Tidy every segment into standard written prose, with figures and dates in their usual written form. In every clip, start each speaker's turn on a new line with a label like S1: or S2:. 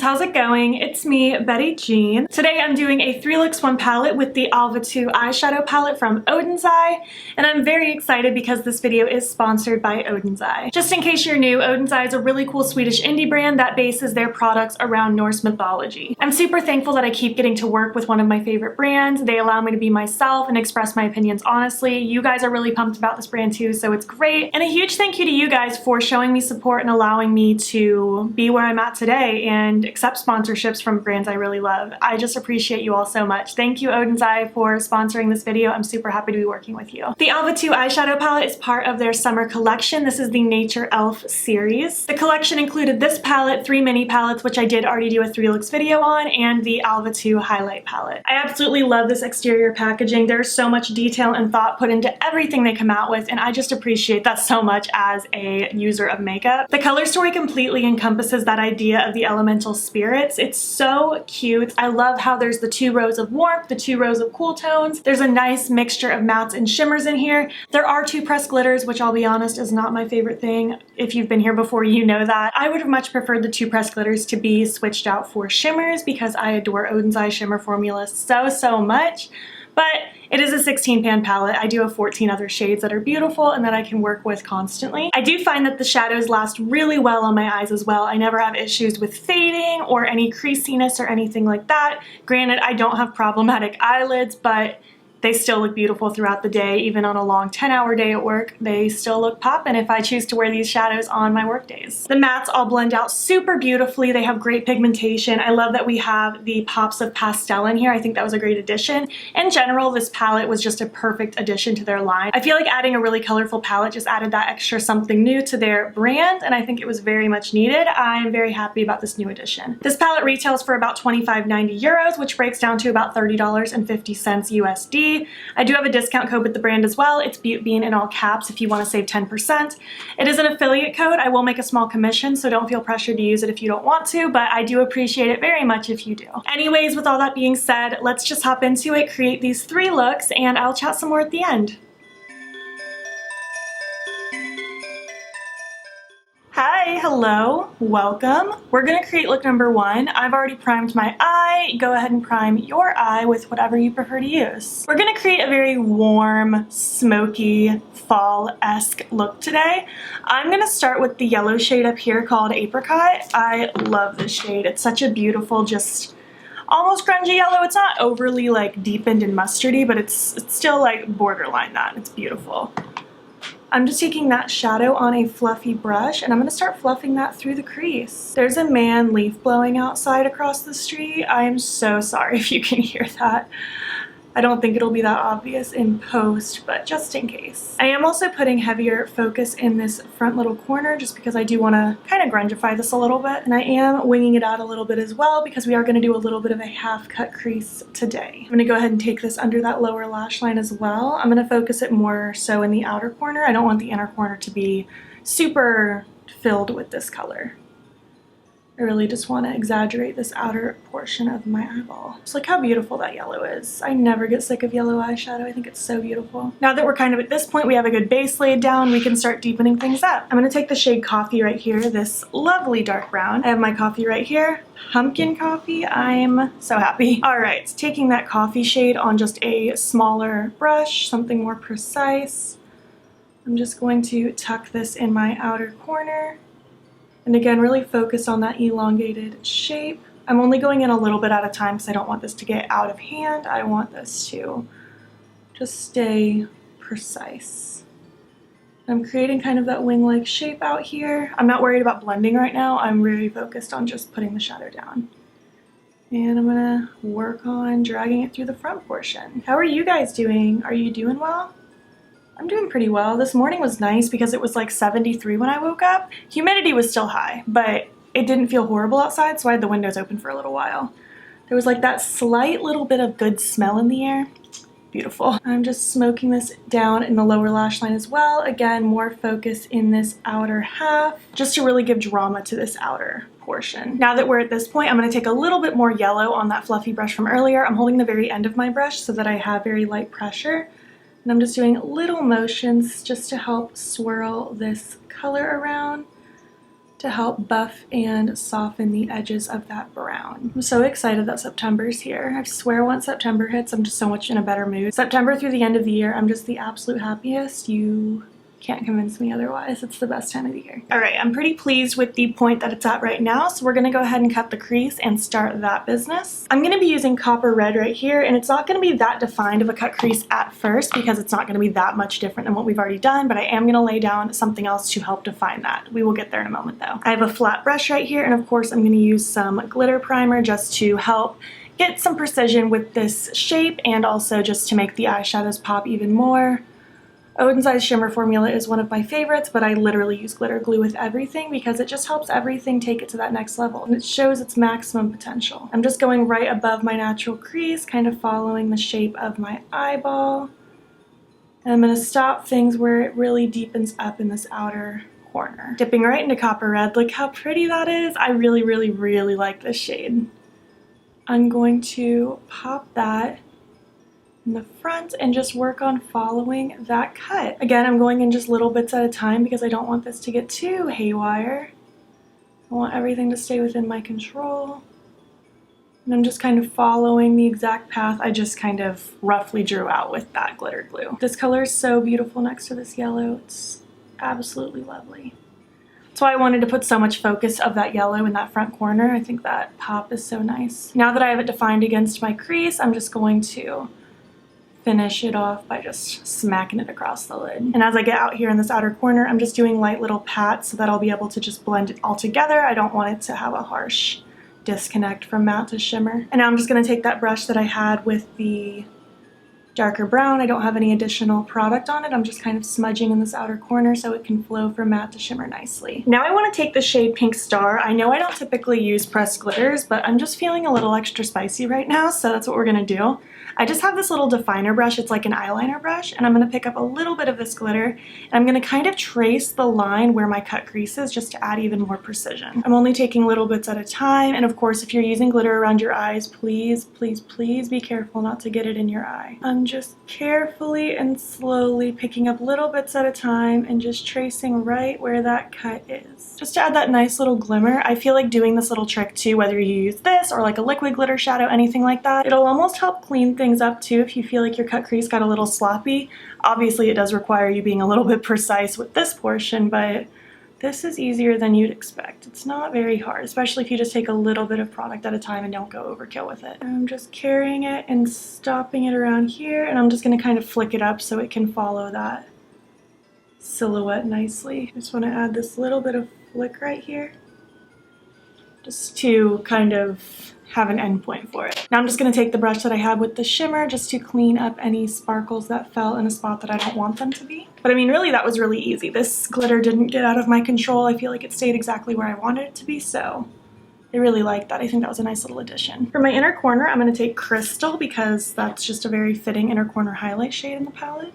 S1: how's it going? It's me, Betty Jean. Today I'm doing a 3 looks 1 palette with the Älva 2 eyeshadow palette from Oden's Eye, and I'm very excited because this video is sponsored by Oden's Eye. Just in case you're new, Oden's Eye is a really cool Swedish indie brand that bases their products around Norse mythology. I'm super thankful that I keep getting to work with one of my favorite brands. They allow me to be myself and express my opinions honestly. You guys are really pumped about this brand too, so it's great. And a huge thank you to you guys for showing me support and allowing me to be where I'm at today and accept sponsorships from brands I really love. I just appreciate you all so much. Thank you, Oden's Eye, for sponsoring this video. I'm super happy to be working with you. The Älva 2 eyeshadow palette is part of their summer collection. This is the Nature Elf series. The collection included this palette, 3 mini palettes, which I did already do a 3 looks video on, and the Älva 2 highlight palette. I absolutely love this exterior packaging. There's so much detail and thought put into everything they come out with, and I just appreciate that so much as a user of makeup. The color story completely encompasses that idea of the elemental spirits. It's so cute. I love how there's the 2 rows of warmth, the 2 rows of cool tones. There's a nice mixture of mattes and shimmers in here. There are 2 pressed glitters, which I'll be honest is not my favorite thing. If you've been here before, you know that. I would have much preferred the 2 pressed glitters to be switched out for shimmers because I adore Oden's Eye shimmer formula so much. But it is a 16 pan palette. I do have 14 other shades that are beautiful and that I can work with constantly. I do find that the shadows last really well on my eyes as well. I never have issues with fading or any creasiness or anything like that. Granted, I don't have problematic eyelids, but they still look beautiful throughout the day. Even on a long 10-hour day at work, they still look poppin' if I choose to wear these shadows on my work days. The mattes all blend out super beautifully. They have great pigmentation. I love that we have the pops of pastel in here. I think that was a great addition. In general, this palette was just a perfect addition to their line. I feel like adding a really colorful palette just added that extra something new to their brand, and I think it was very much needed. I'm very happy about this new addition. This palette retails for about 25.90 euros, which breaks down to about $30.50 USD. I do have a discount code with the brand as well. It's BeautyBean in all caps if you want to save 10%. It is an affiliate code. I will make a small commission, so don't feel pressured to use it if you don't want to, but I do appreciate it very much if you do. Anyways, with all that being said, let's just hop into it, create these 3 looks, and I'll chat some more at the end. Hi, hello, welcome. We're gonna create look number 1. I've already primed my eye. Go ahead and prime your eye with whatever you prefer to use. We're gonna create a very warm, smoky, fall-esque look today. I'm gonna start with the yellow shade up here called Apricot. I love this shade. It's such a beautiful, just almost grungy yellow. It's not overly like deepened and mustardy, but it's still like borderline that. It's beautiful. I'm just taking that shadow on a fluffy brush and I'm gonna start fluffing that through the crease. There's a man leaf blowing outside across the street. I am so sorry if you can hear that. I don't think it'll be that obvious in post, but just in case. I am also putting heavier focus in this front little corner just because I do want to kind of grungify this a little bit. And I am winging it out a little bit as well because we are going to do a little bit of a half cut crease today. I'm going to go ahead and take this under that lower lash line as well. I'm going to focus it more so in the outer corner. I don't want the inner corner to be super filled with this color. I really just want to exaggerate this outer portion of my eyeball. Just look how beautiful that yellow is. I never get sick of yellow eyeshadow. I think it's so beautiful. Now that we're kind of at this point, we have a good base laid down, we can start deepening things up. I'm going to take the shade Coffee right here, this lovely dark brown. I have my coffee right here, pumpkin coffee. I'm so happy. All right, taking that coffee shade on just a smaller brush, something more precise. I'm just going to tuck this in my outer corner. And again, really focus on that elongated shape. I'm only going in a little bit at a time because I don't want this to get out of hand. I want this to just stay precise. I'm creating kind of that wing-like shape out here. I'm not worried about blending right now. I'm really focused on just putting the shadow down. And I'm gonna work on dragging it through the front portion. How are you guys doing? Are you doing well? I'm doing pretty well. This morning was nice because it was like 73 when I woke up. Humidity was still high, but it didn't feel horrible outside, so I had the windows open for a little while. There was like that slight little bit of good smell in the air. Beautiful. I'm just smoking this down in the lower lash line as well. Again, more focus in this outer half, just to really give drama to this outer portion. Now that we're at this point, I'm going to take a little bit more yellow on that fluffy brush from earlier. I'm holding the very end of my brush so that I have very light pressure. And I'm just doing little motions just to help swirl this color around. to help buff and soften the edges of that brown. I'm so excited that September's here. I swear once September hits, I'm just so much in a better mood. September through the end of the year, I'm just the absolute happiest. You can't convince me otherwise. It's the best time of the year. All right, I'm pretty pleased with the point that it's at right now, so we're gonna go ahead and cut the crease and start that business. I'm gonna be using copper red right here, and it's not gonna be that defined of a cut crease at first because it's not gonna be that much different than what we've already done, but I am gonna lay down something else to help define that. We will get there in a moment though. I have a flat brush right here, and of course I'm gonna use some glitter primer just to help get some precision with this shape and also just to make the eyeshadows pop even more. Oden's Eye Shimmer formula is one of my favorites, but I literally use glitter glue with everything because it just helps everything take it to that next level and it shows its maximum potential. I'm just going right above my natural crease, kind of following the shape of my eyeball. And I'm going to stop things where it really deepens up in this outer corner. Dipping right into copper red, look how pretty that is. I really, really, really like this shade. I'm going to pop that in the front and just work on following that cut. Again, I'm going in just little bits at a time because I don't want this to get too haywire. I want everything to stay within my control. And I'm just kind of following the exact path I just kind of roughly drew out with that glitter glue. This color is so beautiful next to this yellow. It's absolutely lovely. That's why I wanted to put so much focus of that yellow in that front corner. I think that pop is so nice. Now that I have it defined against my crease, I'm just going to finish it off by just smacking it across the lid. And as I get out here in this outer corner, I'm just doing light little pats so that I'll be able to just blend it all together. I don't want it to have a harsh disconnect from matte to shimmer. And now I'm just gonna take that brush that I had with the darker brown. I don't have any additional product on it. I'm just kind of smudging in this outer corner so it can flow from matte to shimmer nicely. Now I want to take the shade Pink Star. I know I don't typically use pressed glitters, but I'm just feeling a little extra spicy right now, so that's what we're gonna do. I just have this little definer brush. It's like an eyeliner brush, and I'm going to pick up a little bit of this glitter, and I'm going to kind of trace the line where my cut crease is just to add even more precision. I'm only taking little bits at a time, and of course, if you're using glitter around your eyes, please, please, please be careful not to get it in your eye. I'm just carefully and slowly picking up little bits at a time and just tracing right where that cut is. Just to add that nice little glimmer. I feel like doing this little trick too, whether you use this or like a liquid glitter shadow, anything like that, it'll almost help clean things up too if you feel like your cut crease got a little sloppy. Obviously it does require you being a little bit precise with this portion, but this is easier than you'd expect. It's not very hard, especially if you just take a little bit of product at a time and don't go overkill with it. I'm just carrying it and stopping it around here, and I'm just gonna kind of flick it up so it can follow that silhouette nicely. Just wanna add this little bit of flick right here, just to kind of have an end point for it. Now I'm just going to take the brush that I had with the shimmer just to clean up any sparkles that fell in a spot that I don't want them to be. But I mean, really, that was really easy. This glitter didn't get out of my control. I feel like it stayed exactly where I wanted it to be, so I really like that. I think that was a nice little addition. For my inner corner, I'm going to take Crystal because that's just a very fitting inner corner highlight shade in the palette.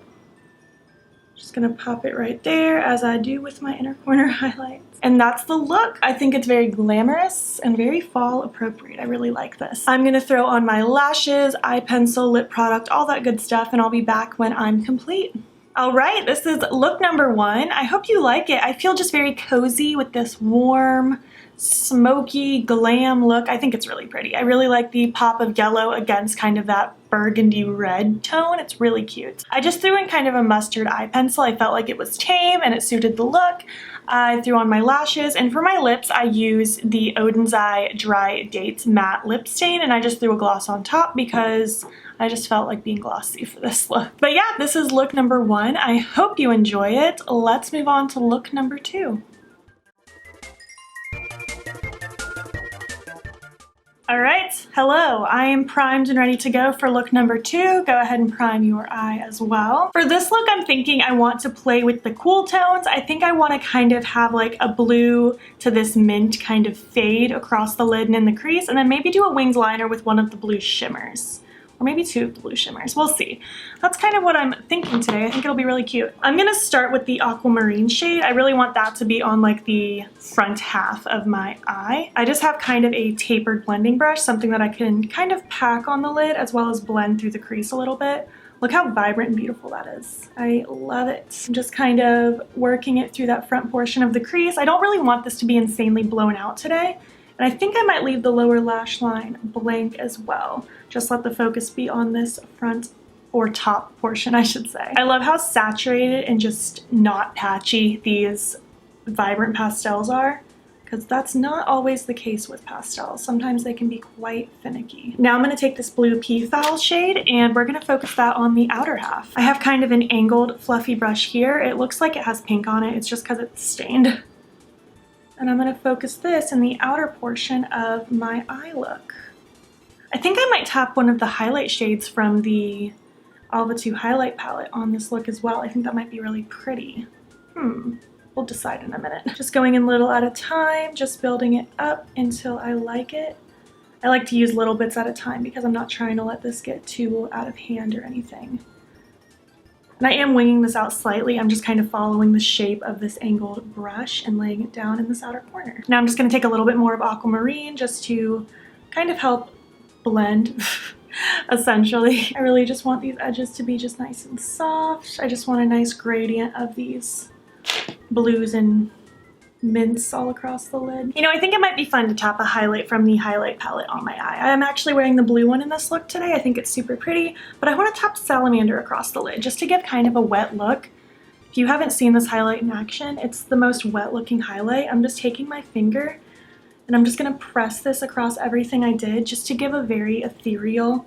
S1: Just gonna pop it right there as I do with my inner corner highlights. And that's the look. I think it's very glamorous and very fall appropriate. I really like this. I'm gonna throw on my lashes, eye pencil, lip product, all that good stuff, and I'll be back when I'm complete. All right, this is look number 1. I hope you like it. I feel just very cozy with this warm, smoky, glam look. I think it's really pretty. I really like the pop of yellow against kind of that burgundy red tone. It's really cute. I just threw in kind of a mustard eye pencil. I felt like it was tame and it suited the look. I threw on my lashes, and for my lips I used the Oden's Eye Dry Dates Matte Lip Stain, and I just threw a gloss on top because I just felt like being glossy for this look. But yeah, this is look number 1. I hope you enjoy it. Let's move on to look number 2. All right, hello, I am primed and ready to go for look number 2. Go ahead and prime your eye as well. For this look, I'm thinking I want to play with the cool tones. I think I want to kind of have like a blue to this mint kind of fade across the lid and in the crease, and then maybe do a winged liner with one of the blue shimmers. Or maybe 2 of the blue shimmers, we'll see. That's kind of what I'm thinking today. I think it'll be really cute. I'm gonna start with the aquamarine shade. I really want that to be on like the front half of my eye. I just have kind of a tapered blending brush, something that I can kind of pack on the lid as well as blend through the crease a little bit Look how vibrant and beautiful that is. I love it. I'm just kind of working it through that front portion of the crease. I don't really want this to be insanely blown out today. And I think I might leave the lower lash line blank as well. Just let the focus be on this front or top portion, I should say. I love how saturated and just not patchy these vibrant pastels are, because that's not always the case with pastels. Sometimes they can be quite finicky. Now I'm gonna take this blue Peafowl shade and we're gonna focus that on the outer half. I have kind of an angled fluffy brush here. It looks like it has pink on it. It's just because it's stained. And I'm gonna focus this in the outer portion of my eye look. I think I might tap one of the highlight shades from the Älva 2 highlight palette on this look as well. I think that might be really pretty. We'll decide in a minute. Just going in little at a time, just building it up until I like it. I like to use little bits at a time because I'm not trying to let this get too out of hand or anything. And I am winging this out slightly. I'm just kind of following the shape of this angled brush and laying it down in this outer corner. Now I'm just gonna take a little bit more of aquamarine just to kind of help blend, essentially. I really just want these edges to be just nice and soft. I just want a nice gradient of these blues and mints all across the lid. You know, I think it might be fun to tap a highlight from the highlight palette on my eye. I'm actually wearing the blue one in this look today. I think it's super pretty, but I want to tap Salamander across the lid just to give kind of a wet look. If you haven't seen this highlight in action, it's the most wet looking highlight. I'm just taking my finger and I'm just going to press this across everything I did just to give a very ethereal,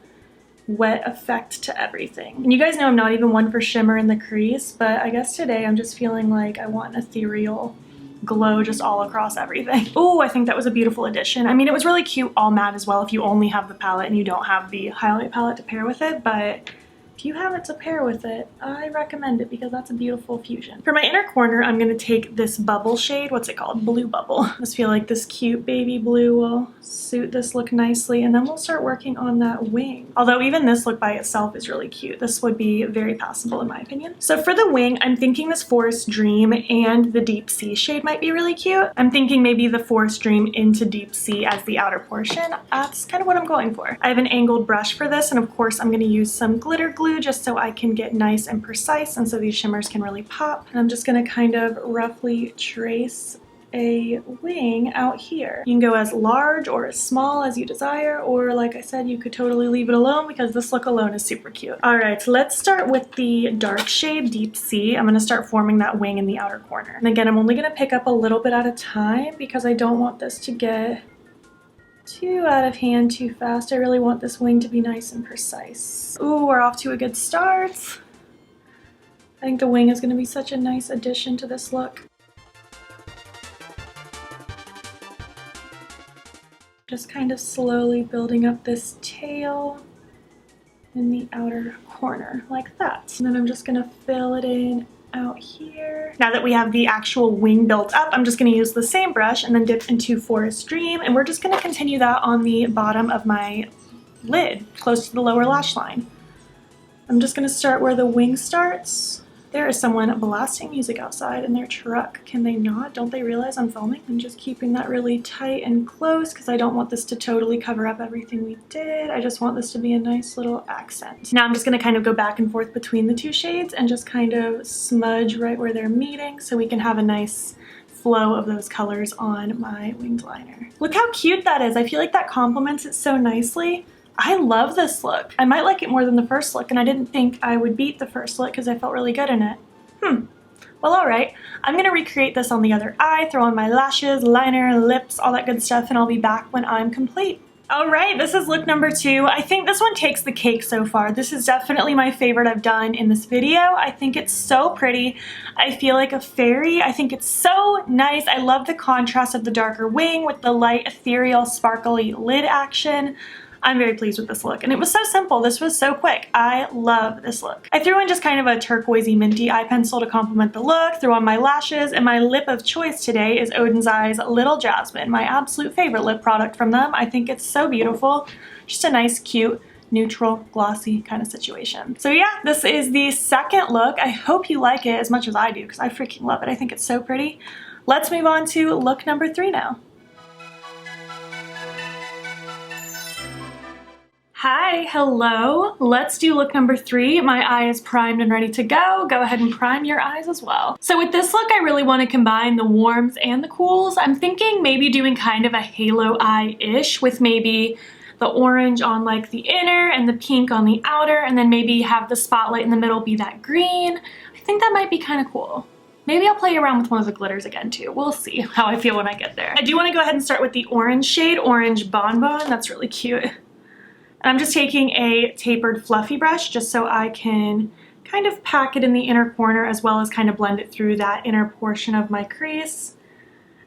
S1: wet effect to everything. And you guys know I'm not even one for shimmer in the crease, but I guess today I'm just feeling like I want an ethereal glow just all across everything. Oh, I think that was a beautiful addition. I mean, it was really cute all matte as well if you only have the palette and you don't have the highlight palette to pair with it, but if you have it to pair with it, I recommend it because that's a beautiful fusion. For my inner corner, I'm gonna take this bubble shade. What's it called? Blue Bubble. I just feel like this cute baby blue will suit this look nicely, and then we'll start working on that wing. Although even this look by itself is really cute. This would be very passable in my opinion. So for the wing, I'm thinking this Forest Dream and the Deep Sea shade might be really cute. I'm thinking maybe the Forest Dream into Deep Sea as the outer portion. That's kind of what I'm going for. I have an angled brush for this, and of course I'm gonna use some glitter glue just so I can get nice and precise and so these shimmers can really pop. And I'm just gonna kind of roughly trace a wing out here. You can go as large or as small as you desire, or like I said, you could totally leave it alone because this look alone is super cute. All right, so let's start with the dark shade Deep Sea. I'm gonna start forming that wing in the outer corner. And again, I'm only gonna pick up a little bit at a time because I don't want this to get too out of hand too fast. I really want this wing to be nice and precise. Ooh, we're off to a good start. I think the wing is going to be such a nice addition to this look. Just kind of slowly building up this tail in the outer corner like that. And then I'm just going to fill it in out here. Now that we have the actual wing built up, I'm just going to use the same brush and then dip into Forest Dream, and we're just going to continue that on the bottom of my lid, close to the lower lash line. I'm just going to start where the wing starts. There is someone blasting music outside in their truck. Can they not? Don't they realize I'm filming? I'm just keeping that really tight and close because I don't want this to totally cover up everything we did. I just want this to be a nice little accent. Now I'm just going to kind of go back and forth between the two shades and just kind of smudge right where they're meeting so we can have a nice flow of those colors on my winged liner. Look how cute that is. I feel like that complements it so nicely. I love this look. I might like it more than the first look, and I didn't think I would beat the first look because I felt really good in it. Well, all right. I'm gonna recreate this on the other eye, throw on my lashes, liner, lips, all that good stuff, and I'll be back when I'm complete. All right, this is look number 2. I think this one takes the cake so far. This is definitely my favorite I've done in this video. I think it's so pretty. I feel like a fairy. I think it's so nice. I love the contrast of the darker wing with the light, ethereal, sparkly lid action. I'm very pleased with this look, and it was so simple. This was so quick. I love this look. I threw in just kind of a turquoisey minty eye pencil to complement the look, threw on my lashes, and my lip of choice today is Oden's Eye's Little Jasmine, my absolute favorite lip product from them. I think it's so beautiful. Just a nice, cute, neutral, glossy kind of situation. So yeah, this is the second look. I hope you like it as much as I do because I freaking love it. I think it's so pretty. Let's move on to look number 3 now. Hi, hello. Let's do look number 3. My eye is primed and ready to go. Go ahead and prime your eyes as well. So with this look, I really want to combine the warms and the cools. I'm thinking maybe doing kind of a halo eye-ish with maybe the orange on like the inner and the pink on the outer, and then maybe have the spotlight in the middle be that green. I think that might be kind of cool. Maybe I'll play around with one of the glitters again too. We'll see how I feel when I get there. I do want to go ahead and start with the orange shade, Orange Bonbon. That's really cute. And I'm just taking a tapered fluffy brush just so I can kind of pack it in the inner corner as well as kind of blend it through that inner portion of my crease.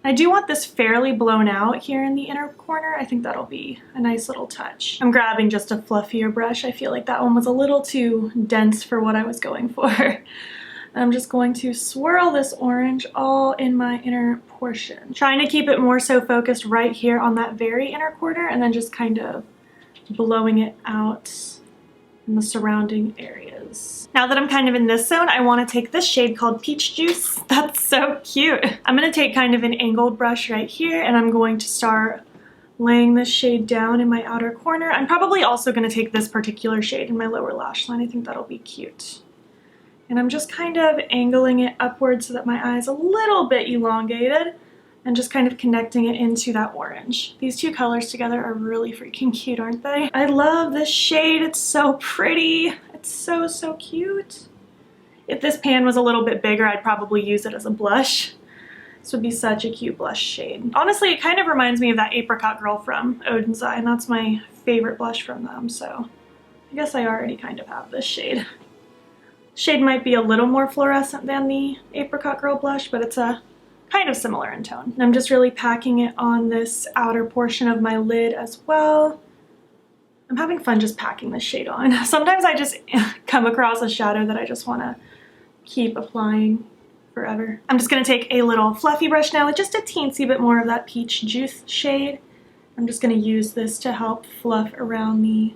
S1: I do want this fairly blown out here in the inner corner. I think that'll be a nice little touch. I'm grabbing just a fluffier brush. I feel like that one was a little too dense for what I was going for. I'm just going to swirl this orange all in my inner portion. Trying to keep it more so focused right here on that very inner corner and then just kind of blowing it out in the surrounding areas. Now that I'm kind of in this zone, I want to take this shade called Peach Juice. That's so cute. I'm going to take kind of an angled brush right here and I'm going to start laying this shade down in my outer corner. I'm probably also going to take this particular shade in my lower lash line. I think that'll be cute. And I'm just kind of angling it upwards so that my eye is a little bit elongated and just kind of connecting it into that orange. These two colors together are really freaking cute, aren't they? I love this shade. It's so pretty. It's so, so cute. If this pan was a little bit bigger, I'd probably use it as a blush. This would be such a cute blush shade. Honestly, it kind of reminds me of that Apricot Girl from Oden's Eye, and that's my favorite blush from them, so I guess I already kind of have this shade. Shade might be a little more fluorescent than the Apricot Girl blush, but it's a kind of similar in tone. And I'm just really packing it on this outer portion of my lid as well. I'm having fun just packing this shade on. Sometimes I just come across a shadow that I just want to keep applying forever. I'm just going to take a little fluffy brush now with just a teensy bit more of that Peach Juice shade. I'm just going to use this to help fluff around the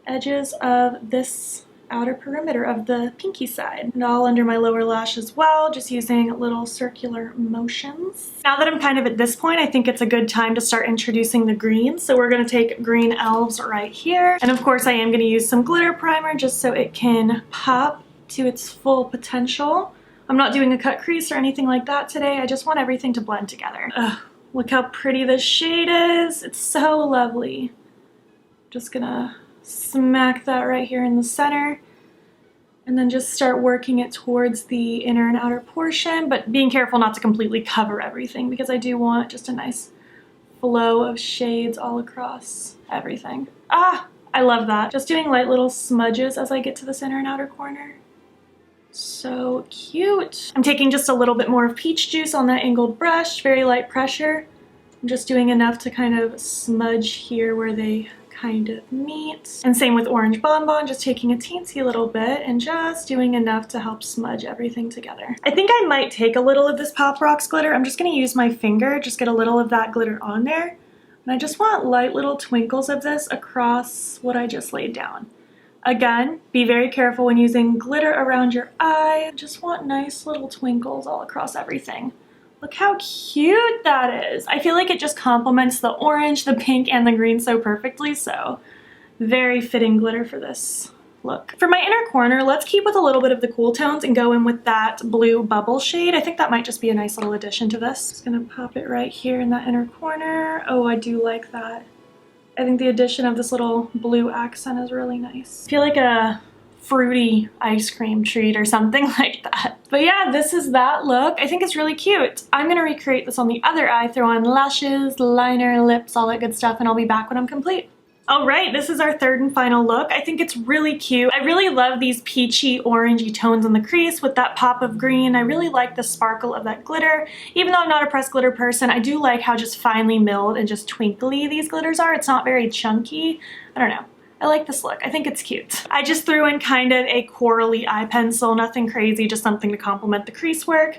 S1: edges of this outer perimeter of the pinky side and all under my lower lash as well, just using little circular motions. Now that I'm kind of at this point, I think it's a good time to start introducing the greens. So we're going to take green elves right here, and of course I am going to use some glitter primer just so it can pop to its full potential. I'm not doing a cut crease or anything like that today. I just want everything to blend together. Ugh, look how pretty this shade is. It's so lovely. Just gonna smack that right here in the center and then just start working it towards the inner and outer portion, but being careful not to completely cover everything because I do want just a nice flow of shades all across everything. Ah, I love that. Just doing light little smudges as I get to this inner and outer corner. So cute. I'm taking just a little bit more of Peach Juice on that angled brush, very light pressure. I'm just doing enough to kind of smudge here where they kind of meet. And same with Orange Bonbon, just taking a teensy little bit and just doing enough to help smudge everything together. I think I might take a little of this Pop Rocks glitter. I'm just going to use my finger, just get a little of that glitter on there. And I just want light little twinkles of this across what I just laid down. Again, be very careful when using glitter around your eye. Just want nice little twinkles all across everything. Look how cute that is. I feel like it just complements the orange, the pink, and the green so perfectly, so very fitting glitter for this look. For my inner corner, let's keep with a little bit of the cool tones and go in with that blue bubble shade. I think that might just be a nice little addition to this. Just gonna pop it right here in that inner corner. Oh, I do like that. I think the addition of this little blue accent is really nice. I feel like a fruity ice cream treat or something like that. But yeah, this is that look. I think it's really cute. I'm gonna recreate this on the other eye, throw on lashes, liner, lips, all that good stuff, and I'll be back when I'm complete. All right, this is our third and final look. I think it's really cute. I really love these peachy, orangey tones on the crease with that pop of green. I really like the sparkle of that glitter. Even though I'm not a pressed glitter person, I do like how just finely milled and just twinkly these glitters are. It's not very chunky. I don't know. I like this look. I think it's cute. I just threw in kind of a corally eye pencil, nothing crazy, just something to complement the crease work.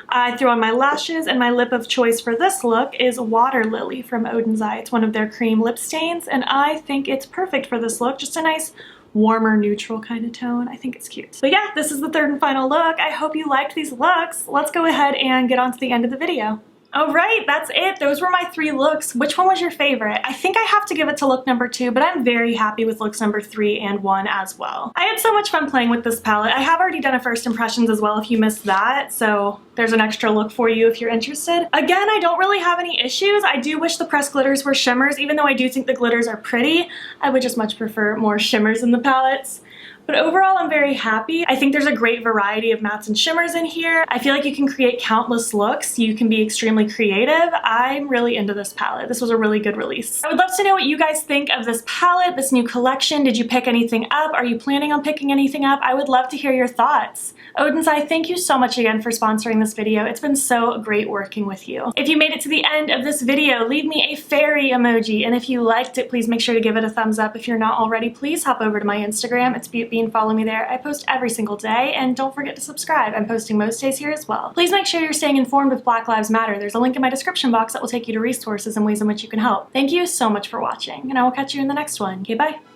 S1: I threw on my lashes, and my lip of choice for this look is Water Lily from Oden's Eye. It's one of their cream lip stains, and I think it's perfect for this look. Just a nice warmer neutral kind of tone. I think it's cute. But yeah, this is the third and final look. I hope you liked these looks. Let's go ahead and get on to the end of the video. All right, that's it. Those were my 3 looks. Which one was your favorite? I think I have to give it to look number 2, but I'm very happy with looks number 3 and 1 as well. I had so much fun playing with this palette. I have already done a first impressions as well if you missed that, so there's an extra look for you if you're interested. Again, I don't really have any issues. I do wish the pressed glitters were shimmers, even though I do think the glitters are pretty. I would just much prefer more shimmers in the palettes. But overall, I'm very happy. I think there's a great variety of mattes and shimmers in here. I feel like you can create countless looks. You can be extremely creative. I'm really into this palette. This was a really good release. I would love to know what you guys think of this palette, this new collection. Did you pick anything up? Are you planning on picking anything up? I would love to hear your thoughts. Oden's Eye, thank you so much again for sponsoring this video. It's been so great working with you. If you made it to the end of this video, leave me a fairy emoji. And if you liked it, please make sure to give it a thumbs up. If you're not already, please hop over to my Instagram. It's Beauty and follow me there. I post every single day, and don't forget to subscribe. I'm posting most days here as well. Please make sure you're staying informed with Black Lives Matter. There's a link in my description box that will take you to resources and ways in which you can help. Thank you so much for watching, and I will catch you in the next one. Okay, bye.